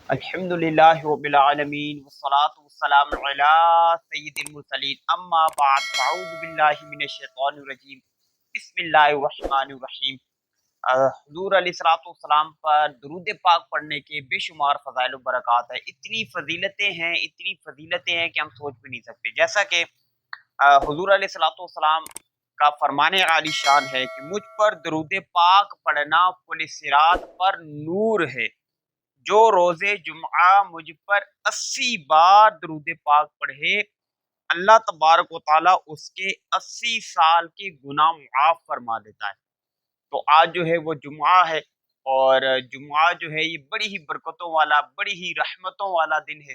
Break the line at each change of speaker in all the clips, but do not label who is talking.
الحمد للہ رب العالمین والصلاة والسلام علی سید المرسلین اما بعد فاعوذ باللہ من الشیطان الرجیم بسم اللہ الرحمن الرحیم۔ حضور علیہ الصلوۃ والسلام پر درود پاک پڑھنے کے بے شمار فضائل و برکات ہیں، اتنی فضیلتیں ہیں کہ ہم سوچ بھی نہیں سکتے۔ جیسا کہ حضور علیہ الصلوۃ والسلام کا فرمان عالی شان ہے کہ مجھ پر درود پاک پڑھنا پل صراط پر نور ہے۔ جو روز جمعہ مجھ پر 80 بار درود پاک پڑھے، اللہ تبارک و تعالیٰ اس کے 80 سال کے گناہ معاف فرما دیتا ہے۔ تو آج جو ہے وہ جمعہ ہے، اور جمعہ جو ہے یہ بڑی ہی برکتوں والا، بڑی ہی رحمتوں والا دن ہے،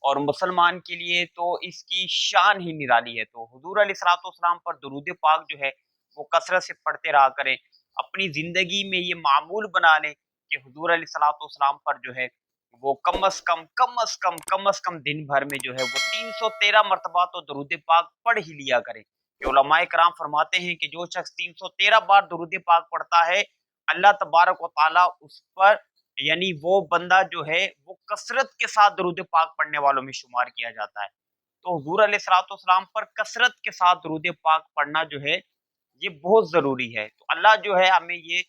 اور مسلمان کے لیے تو اس کی شان ہی نرالی ہے۔ تو حضور علیہ الصلوۃ والسلام پر درود پاک جو ہے وہ کثرت سے پڑھتے رہا کریں، اپنی زندگی میں یہ معمول بنا لیں کہ حضور علیہ الصلوۃ والسلام پر جو ہے وہ کم از کم دن بھر میں جو ہے وہ 313 مرتبہ تو درود پاک پڑھ ہی لیا کریں۔ کہ علماء کرام فرماتے ہیں کہ جو شخص 313 بار درود پاک پڑھتا ہے، اللہ تبارک و تعالیٰ اس پر، یعنی وہ بندہ جو ہے وہ کثرت کے ساتھ درود پاک پڑھنے والوں میں شمار کیا جاتا ہے۔ تو حضور علیہ الصلوۃ والسلام پر کثرت کے ساتھ درود پاک پڑھنا جو ہے یہ بہت ضروری ہے۔ تو اللہ جو ہے ہمیں یہ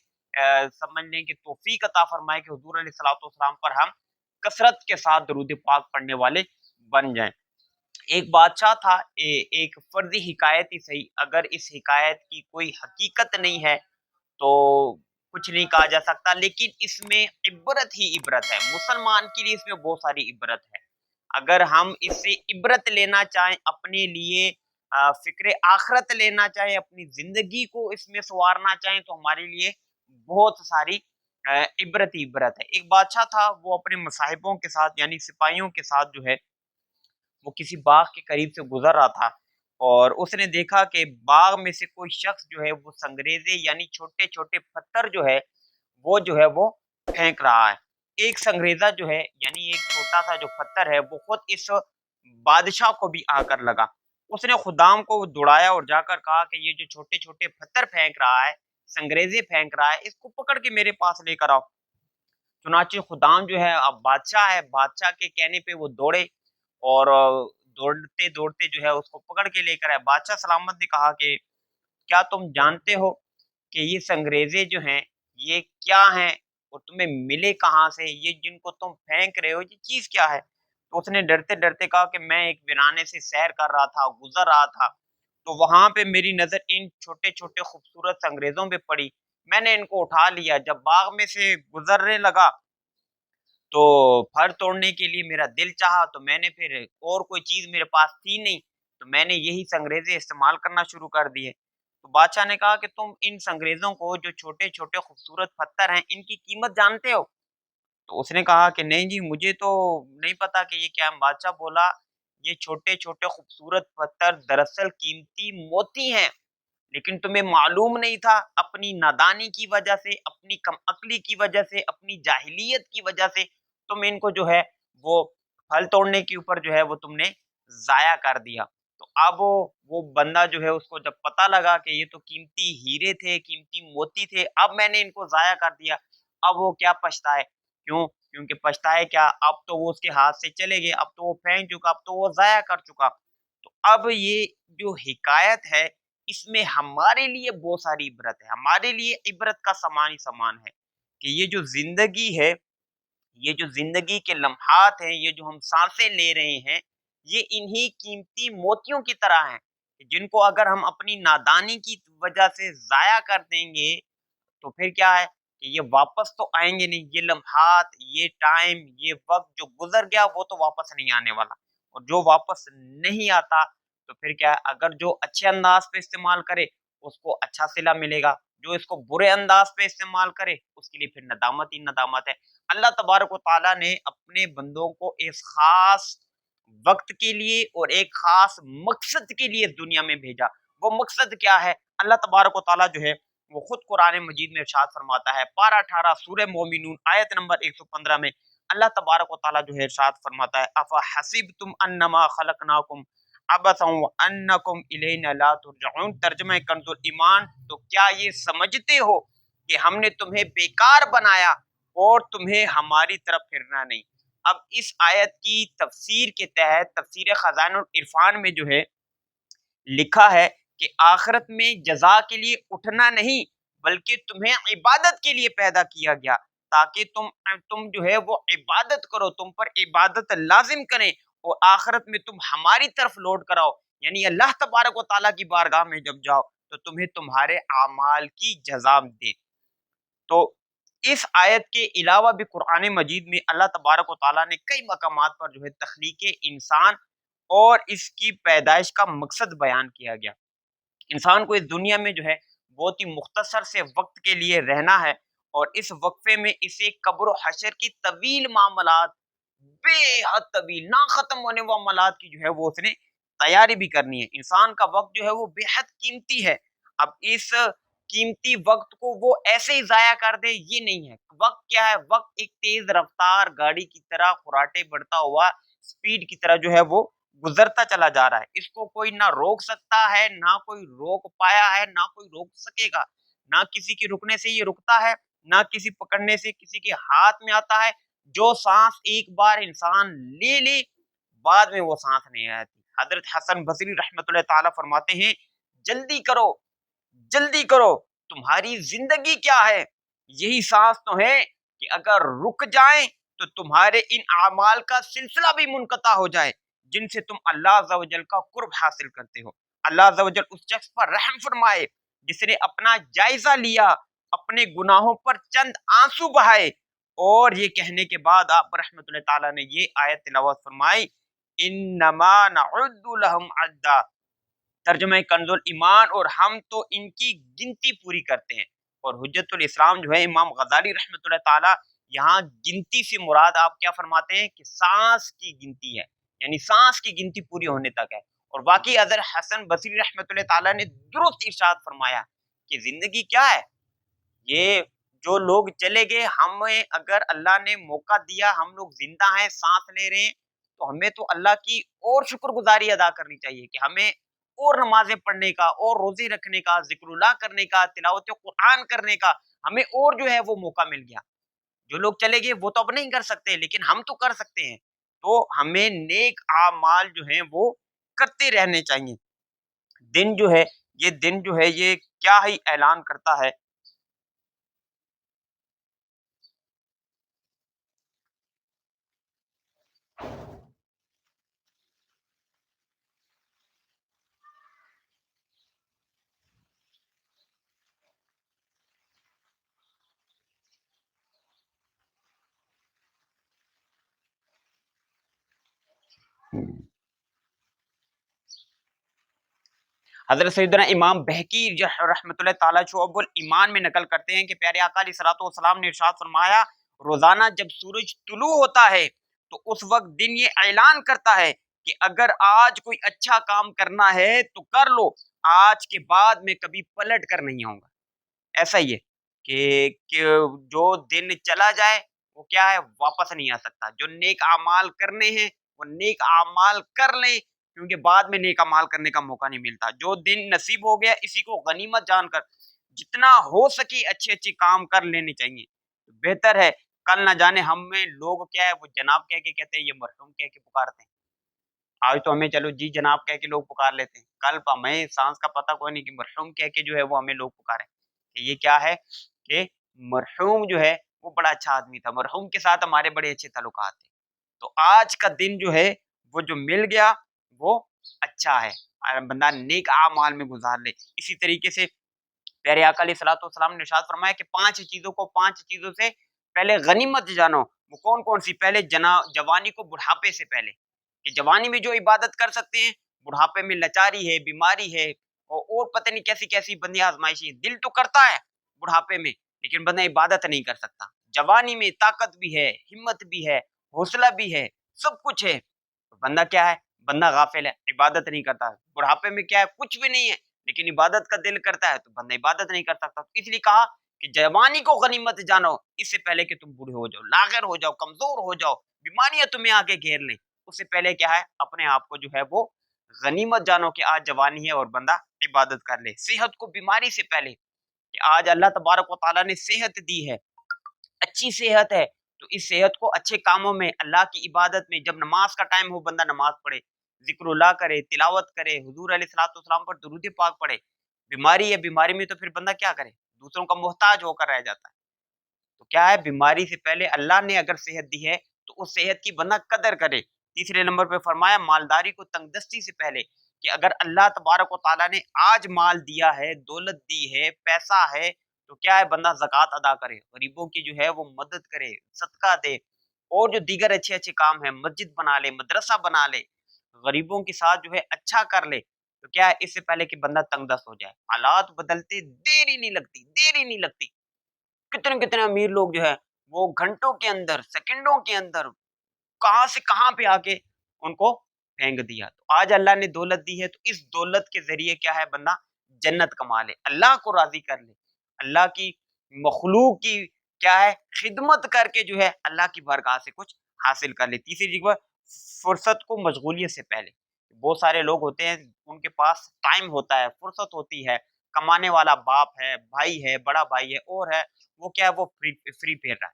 سمجھنے کی توفیق عطا فرمائے کہ حضور علیہ الصلوۃ والسلام پر ہم کثرت کے ساتھ درود پاک پڑھنے والے بن جائیں۔ ایک بادشاہ تھا، ایک فرضی حکایت ہی صحیح، اگر اس حکایت کی کوئی حقیقت نہیں ہے تو کچھ نہیں کہا جا سکتا، لیکن اس میں عبرت ہی عبرت ہے۔ مسلمان کے لیے اس میں بہت ساری عبرت ہے۔ اگر ہم اس سے عبرت لینا چاہیں، اپنے لیے فکر آخرت لینا چاہیں، اپنی زندگی کو اس میں سنوارنا چاہیں، تو ہمارے لیے بہت ساری عبرت ہی عبرت ہے۔ ایک بادشاہ تھا، وہ اپنے مصاحبوں کے ساتھ یعنی سپاہیوں کے ساتھ جو ہے وہ کسی باغ کے قریب سے گزر رہا تھا، اور اس نے دیکھا کہ باغ میں سے کوئی شخص جو ہے وہ سنگریزے یعنی چھوٹے چھوٹے پتھر جو ہے وہ پھینک رہا ہے۔ ایک سنگریزہ جو ہے یعنی ایک چھوٹا سا جو پتھر ہے وہ خود اس بادشاہ کو بھی آ کر لگا۔ اس نے خدام کو دوڑایا اور جا کر کہا کہ یہ جو چھوٹے چھوٹے پتھر پھینک رہا ہے، سنگریزے پھینک رہا ہے، اس کو پکڑ کے میرے پاس لے کر آؤ۔ چنانچہ خدام جو ہے، اب بادشاہ ہے، بادشاہ کے کہنے پہ وہ دوڑے، اور دوڑتے دوڑتے جو ہے اس کو پکڑ کے لے کر آئے۔ بادشاہ سلامت نے کہا کہ کیا تم جانتے ہو کہ یہ سنگریزے جو ہیں یہ کیا ہیں، اور تمہیں ملے کہاں سے؟ یہ جن کو تم پھینک رہے ہو یہ چیز کیا ہے؟ تو اس نے ڈرتے ڈرتے کہا کہ میں ایک ویرانے سے سیر کر رہا تھا، گزر رہا تھا، تو وہاں پہ میری نظر ان چھوٹے چھوٹے خوبصورت سنگریزوں پہ پڑی، میں نے ان کو اٹھا لیا۔ جب باغ میں سے گزرنے لگا تو پھل توڑنے کے لیے میرا دل چاہا، تو میں نے پھر اور کوئی چیز میرے پاس تھی نہیں، تو میں نے یہی سنگریزے استعمال کرنا شروع کر دیے۔ تو بادشاہ نے کہا کہ تم ان سنگریزوں کو، جو چھوٹے چھوٹے خوبصورت پتھر ہیں، ان کی قیمت جانتے ہو؟ تو اس نے کہا کہ نہیں جی، مجھے تو نہیں پتا کہ یہ کیا ہے۔ بادشاہ بولا یہ چھوٹے چھوٹے خوبصورت پتھر دراصل قیمتی موتی ہیں، لیکن تمہیں معلوم نہیں تھا، اپنی نادانی کی وجہ سے، اپنی کم عقلی کی وجہ سے، اپنی جاہلیت کی وجہ سے تم ان کو جو ہے وہ پھل توڑنے کے اوپر جو ہے وہ تم نے ضائع کر دیا۔ تو اب وہ بندہ جو ہے اس کو جب پتہ لگا کہ یہ تو قیمتی ہیرے تھے، قیمتی موتی تھے، اب میں نے ان کو ضائع کر دیا، اب وہ کیا پچھتائے؟ کیونکہ پچھتائے کیا، اب تو وہ اس کے ہاتھ سے چلے گئے، اب تو وہ پھینک چکا، اب تو وہ ضائع کر چکا۔ تو اب یہ جو حکایت ہے اس میں ہمارے لیے بہت ساری عبرت ہے، ہمارے لیے عبرت کا سامان ہی سامان ہے کہ یہ جو زندگی ہے، یہ جو زندگی کے لمحات ہیں، یہ جو ہم سانسیں لے رہے ہیں، یہ انہی قیمتی موتیوں کی طرح ہیں، جن کو اگر ہم اپنی نادانی کی وجہ سے ضائع کر دیں گے تو پھر کیا ہے کہ یہ واپس تو آئیں گے نہیں۔ یہ لمحات، یہ ٹائم، یہ وقت جو گزر گیا وہ تو واپس نہیں آنے والا، اور جو واپس نہیں آتا تو پھر کیا ہے، اگر جو اچھے انداز پہ استعمال کرے اس کو اچھا صلہ ملے گا، جو اس کو برے انداز پہ استعمال کرے اس کے لیے پھر ندامت ہی ندامت ہے۔ اللہ تبارک و تعالیٰ نے اپنے بندوں کو ایک خاص وقت کے لیے اور ایک خاص مقصد کے لیے اس دنیا میں بھیجا۔ وہ مقصد کیا ہے؟ اللہ تبارک و تعالیٰ جو ہے وہ خود قرآن مجید میں ارشاد فرماتا ہے، پارہ 18 سورہ مومنون آیت نمبر 115 میں اللہ تبارک و تعالیٰ جو ہے ارشاد فرماتا ہے، افحسبتم انما خلقناکم عبثا وانکم الینا لا ترجعون۔ ترجمہ کنز ایمان، تو کیا یہ سمجھتے ہو کہ ہم نے تمہیں بیکار بنایا اور تمہیں ہماری طرف پھرنا نہیں۔ اب اس آیت کی تفسیر کے تحت تفسیر خزائن العرفان میں جو ہے لکھا ہے کہ آخرت میں جزا کے لیے اٹھنا نہیں بلکہ تمہیں عبادت کے لیے پیدا کیا گیا، تاکہ تم جو ہے وہ عبادت کرو، تم پر عبادت لازم کریں اور آخرت میں تم ہماری طرف لوٹ کر آؤ، یعنی اللہ تبارک و تعالیٰ کی بارگاہ میں جب جاؤ تو تمہیں تمہارے اعمال کی جزا دے۔ تو اس آیت کے علاوہ بھی قرآن مجید میں اللہ تبارک و تعالیٰ نے کئی مقامات پر جو ہے تخلیق انسان اور اس کی پیدائش کا مقصد بیان کیا گیا۔ انسان کو اس دنیا میں جو ہے بہت ہی مختصر سے وقت کے لیے رہنا ہے، اور اس وقفے میں اسے قبر و حشر کی طویل معاملات، بے حد طویل نہ ختم ہونے وہ معاملات کی جو ہے وہ اس نے تیاری بھی کرنی ہے۔ انسان کا وقت جو ہے وہ بے حد قیمتی ہے، اب اس قیمتی وقت کو وہ ایسے ہی ضائع کر دے یہ نہیں ہے۔ وقت کیا ہے؟ وقت ایک تیز رفتار گاڑی کی طرح خراٹے بڑھتا ہوا سپیڈ کی طرح جو ہے وہ گزرتا چلا جا رہا ہے، اس کو کوئی نہ روک سکتا ہے، نہ کوئی روک پایا ہے، نہ کوئی روک سکے گا، نہ کسی کے رکنے سے یہ رکتا ہے، نہ کسی پکڑنے سے کسی کے ہاتھ میں آتا ہے۔ جو سانس ایک بار انسان لے لے بعد میں وہ سانس نہیں آتی۔ حضرت حسن بصری رحمۃ اللہ تعالی فرماتے ہیں جلدی کرو، جلدی کرو، تمہاری زندگی کیا ہے؟ یہی سانس تو ہے کہ اگر رک جائیں تو تمہارے ان اعمال کا سلسلہ بھی منقطع ہو جائے جن سے تم اللہ عز و جل کا قرب حاصل کرتے ہو۔ اللہ عز و جل اس شخص پر رحم فرمائے جس نے اپنا جائزہ لیا، اپنے گناہوں پر چند آنسو بہائے، اور یہ کہنے کے بعد آپ رحمۃ اللہ تعالیٰ نے یہ آیت تلاوت فرمائی انما نعد لهم عدا، ترجمہ کنز الایمان، اور ہم تو ان کی گنتی پوری کرتے ہیں۔ اور حجت الاسلام جو ہے امام غزالی رحمۃ اللہ تعالی یہاں گنتی سے مراد آپ کیا فرماتے ہیں کہ سانس کی گنتی ہے، یعنی سانس کی گنتی پوری ہونے تک ہے۔ اور واقعی حضرت حسن بصری رحمۃ اللہ تعالی نے درست ارشاد فرمایا کہ زندگی کیا ہے؟ یہ جو لوگ چلے گئے، ہمیں اگر اللہ نے موقع دیا، ہم لوگ زندہ ہیں، سانس لے رہے ہیں، تو ہمیں تو اللہ کی اور شکر گزاری ادا کرنی چاہیے کہ ہمیں اور نمازیں پڑھنے کا، اور روزے رکھنے کا، ذکر اللہ کرنے کا، تلاوت قرآن کرنے کا ہمیں اور جو ہے وہ موقع مل گیا۔ جو لوگ چلے گئے وہ تو اب نہیں کر سکتے، لیکن ہم تو کر سکتے ہیں، تو ہمیں نیک اعمال جو ہیں وہ کرتے رہنے چاہیے۔ دن جو ہے یہ دن جو ہے یہ کیا ہی اعلان کرتا ہے۔ حضرت سیدنا امام بہقی رحمۃ اللہ تعالیٰ شعب الایمان میں نقل کرتے ہیں کہ پیارے آقا علیہ الصلوۃ والسلام نے ارشاد فرمایا روزانہ جب سورج طلوع ہوتا ہے تو اس وقت دن یہ اعلان کرتا ہے کہ اگر آج کوئی اچھا کام کرنا ہے تو کر لو، آج کے بعد میں کبھی پلٹ کر نہیں آؤں گا۔ ایسا ہی ہے کہ جو دن چلا جائے وہ کیا ہے واپس نہیں آ سکتا۔ جو نیک اعمال کرنے ہیں وہ نیک اعمال کر لیں، کیونکہ بعد میں نیک اعمال کرنے کا موقع نہیں ملتا۔ جو دن نصیب ہو گیا اسی کو غنیمت جان کر جتنا ہو سکے اچھے اچھے کام کر لینے چاہیے، بہتر ہے۔ کل نہ جانے ہم میں لوگ کیا ہے وہ جناب کہہ کے کہتے ہیں، یہ مرحوم کہہ کے پکارتے ہیں۔ آج تو ہمیں چلو جی جناب کہہ کے لوگ پکار لیتے ہیں، کل ہمیں سانس کا پتہ کوئی نہیں کہ مرحوم کہہ کے جو ہے وہ ہمیں لوگ پکاریں۔ یہ کیا ہے کہ مرحوم جو ہے وہ بڑا اچھا آدمی تھا، مرحوم کے ساتھ ہمارے بڑے اچھے تعلقات تھے۔ تو آج کا دن جو ہے وہ جو مل گیا وہ اچھا ہے، بندہ نیک اعمال میں گزار لے۔ اسی طریقے سے پیارے آقا علیہ الصلوۃ والسلام نے ارشاد فرمایا کہ 5 چیزوں سے پہلے غنیمت جانو۔ وہ کون کون سی؟ پہلے جوانی کو بڑھاپے سے پہلے، کہ جوانی میں جو عبادت کر سکتے ہیں، بڑھاپے میں لاچاری ہے، بیماری ہے، اور پتہ نہیں کیسی کیسی بندی آزمائشی ہے۔ دل تو کرتا ہے بڑھاپے میں لیکن بندہ عبادت نہیں کر سکتا۔ جوانی میں طاقت بھی ہے، ہمت بھی ہے، حوصلہ بھی ہے، سب کچھ ہے، بندہ کیا ہے؟ بندہ غافل ہے، عبادت نہیں کرتا۔ بڑھاپے میں کیا ہے؟ کچھ بھی نہیں ہے لیکن عبادت کا دل کرتا ہے تو بندہ عبادت نہیں کر سکتا۔ اس لیے کہا کہ جوانی کو غنیمت جانو اس سے پہلے کہ تم بوڑھے ہو جاؤ، لاغر ہو جاؤ، کمزور ہو جاؤ، بیماریاں تمہیں آگے گھیر لیں۔ اس سے پہلے کیا ہے؟ اپنے آپ کو جو ہے وہ غنیمت جانو کہ آج جوانی ہے اور بندہ عبادت کر لے۔ صحت کو بیماری سے پہلے، کہ آج اللہ تبارک و تعالیٰ نے صحت دی ہے، اچھی صحت ہے تو اس صحت کو اچھے کاموں میں، اللہ کی عبادت میں، جب نماز کا ٹائم ہو بندہ نماز پڑھے، ذکر اللہ کرے، تلاوت کرے، حضور علیہ الصلوۃ والسلام پر درود پاک پڑھے۔ بیماری ہے، بیماری میں تو پھر بندہ کیا کرے؟ دوسروں کا محتاج ہو کر رہ جاتا ہے۔ تو کیا ہے، بیماری سے پہلے اللہ نے اگر صحت دی ہے تو اس صحت کی بندہ قدر کرے۔ تیسرے نمبر پہ فرمایا مالداری کو تنگ دستی سے پہلے، کہ اگر اللہ تبارک و تعالیٰ نے آج مال دیا ہے، دولت دی ہے، پیسہ ہے، تو کیا ہے بندہ زکوٰۃ ادا کرے، غریبوں کی جو ہے وہ مدد کرے، صدقہ دے، اور جو دیگر اچھے اچھے کام ہیں، مسجد بنا لے، مدرسہ بنا لے، غریبوں کے ساتھ جو ہے اچھا کر لے، تو کیا ہے اس سے پہلے کہ بندہ تنگ دست ہو جائے۔ حالات بدلتے دیر ہی نہیں لگتی، دیر ہی نہیں لگتی۔ کتنے کتنے امیر لوگ جو ہے وہ گھنٹوں کے اندر، سیکنڈوں کے اندر کہاں سے کہاں پہ آ کے ان کو پھینک دیا۔ تو آج اللہ نے دولت دی ہے تو اس دولت کے ذریعے کیا ہے بندہ جنت کما لے، اللہ کو راضی کر لے، اللہ کی مخلوق کی کیا ہے خدمت کر کے جو ہے اللہ کی بارگاہ سے کچھ حاصل کر لے۔ تیسری جگہ فرصت کو مشغولیت سے پہلے، بہت سارے لوگ ہوتے ہیں ان کے پاس ٹائم ہوتا ہے، فرصت ہوتی ہے، کمانے والا باپ ہے، بھائی ہے، بڑا بھائی ہے، اور ہے وہ کیا ہے وہ فری پھیر رہا ہے،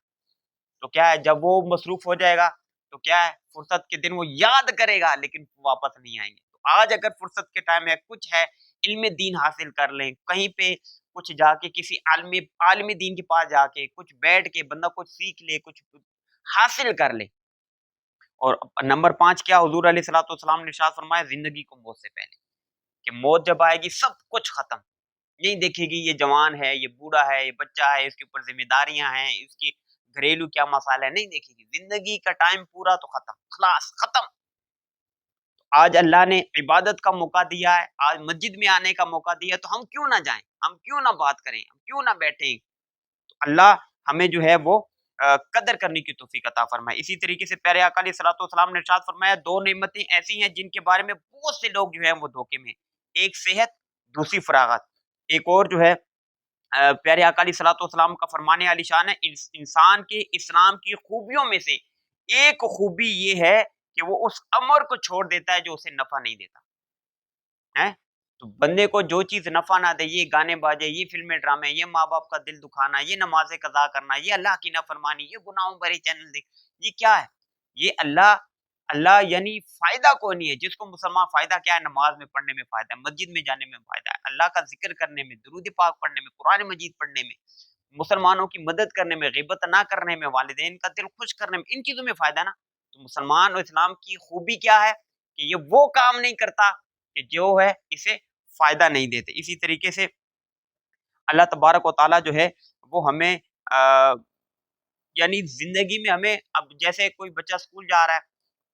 تو کیا ہے جب وہ مصروف ہو جائے گا تو کیا ہے فرصت کے دن وہ یاد کرے گا لیکن واپس نہیں آئیں گے۔ تو آج اگر فرصت کے ٹائم ہے، کچھ ہے، علم دین حاصل کر لیں، کہیں پہ کچھ جا کے کسی عالم دین کے پاس جا کے کچھ بیٹھ کے بندہ کچھ سیکھ لے، کچھ حاصل کر لے۔ اور نمبر 5 کیا، حضور علیہ الصلوۃ والسلام نے ارشاد فرمایا زندگی کو موت سے پہلے، کہ موت جب آئے گی سب کچھ ختم، نہیں دیکھے گی یہ جوان ہے، یہ بوڑھا ہے، یہ بچہ ہے، اس کے اوپر ذمہ داریاں ہیں، اس کی گھریلو کیا مسائل ہے، نہیں دیکھے گی، زندگی کا ٹائم پورا تو ختم، خلاص ختم۔ آج اللہ نے عبادت کا موقع دیا ہے، آج مسجد میں آنے کا موقع دیا ہے، تو ہم کیوں نہ جائیں، ہم کیوں نہ بات کریں، ہم کیوں نہ بیٹھیں؟ تو اللہ ہمیں جو ہے وہ قدر کرنے کی توفیق عطا فرمائے۔ اسی طریقے سے پیارے آقا علیہ الصلوۃ والسلام نے ارشاد فرمایا 2 نعمتیں ایسی ہیں جن کے بارے میں بہت سے لوگ جو ہیں وہ دھوکے میں، ایک صحت، دوسری فراغت۔ ایک اور جو ہے پیارے آقا علیہ الصلوۃ والسلام کا فرمانے عالی شان ہے، انسان کے اسلام کی خوبیوں میں سے ایک خوبی یہ ہے کہ وہ اس امر کو چھوڑ دیتا ہے جو اسے نفع نہیں دیتا ہے۔ تو بندے کو جو چیز نفع نہ دے، یہ گانے باجے، یہ فلمیں ڈرامے، یہ ماں باپ کا دل دکھانا، یہ نماز قضا کرنا، یہ اللہ کی نافرمانی، یہ گناہوں بھرے چینل دیکھ، یہ کیا ہے؟ یہ اللہ یعنی فائدہ کوئی نہیں ہے۔ جس کو مسلمان فائدہ کیا ہے، نماز میں پڑھنے میں فائدہ ہے، مسجد میں جانے میں فائدہ ہے، اللہ کا ذکر کرنے میں، درود پاک پڑھنے میں، قرآن مجید پڑھنے میں، مسلمانوں کی مدد کرنے میں، غیبت نہ کرنے میں، والدین کا دل خوش کرنے میں، ان چیزوں میں فائدہ ہے نا۔ تو مسلمان اور اسلام کی خوبی کیا ہے کہ یہ وہ کام نہیں کرتا کہ جو ہے اسے فائدہ نہیں دیتے۔ اسی طریقے سے اللہ تبارک و تعالیٰ جو ہے وہ ہمیں یعنی زندگی میں ہمیں، اب جیسے کوئی بچہ اسکول جا رہا ہے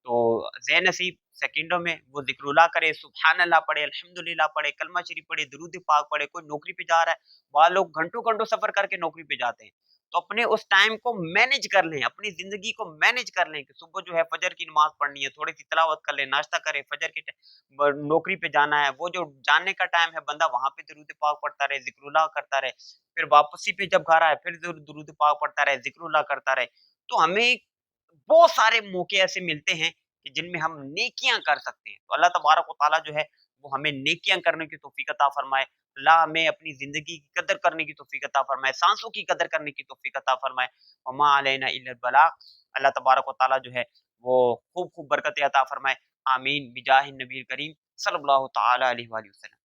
تو ذہن نصیب سیکنڈوں میں وہ ذکر اللہ کرے، سبحان اللہ پڑھے، الحمدللہ پڑھے، کلمہ شریف پڑھے، درود پاک پڑھے۔ کوئی نوکری پہ جا رہا ہے، بعض لوگ گھنٹوں گھنٹوں سفر کر کے نوکری پہ جاتے ہیں، تو اپنے اس ٹائم کو مینج کر لیں، اپنی زندگی کو مینج کر لیں کہ صبح جو ہے فجر کی نماز پڑھنی ہے، تھوڑی سی تلاوت کر لیں، ناشتہ کرے، فجر کے نوکری پہ جانا ہے، وہ جو جانے کا ٹائم ہے بندہ وہاں پہ درود پاک پڑھتا رہے، ذکر اللہ کرتا رہے، پھر واپسی پہ جب گھر آئے پھر درود پاک پڑھتا رہے، ذکر اللہ کرتا رہے۔ تو ہمیں بہت سارے موقع ایسے ملتے ہیں کہ جن میں ہم نیکیاں کر سکتے ہیں۔ تو اللہ تبارک و تعالیٰ جو ہے وہ ہمیں نیکیاں کرنے کی توفیق عطا فرمائے، اللہ ہمیں اپنی زندگی کی قدر کرنے کی توفیق عطا فرمائے، سانسوں کی قدر کرنے کی توفیق عطا فرمائے۔ وما علینا الا البلاغ۔ اللہ تبارک و تعالیٰ جو ہے وہ خوب خوب برکتیں عطا فرمائے، آمین بجاہ النبی کریم صلی اللہ تعالی علیہ وآلہ وسلم۔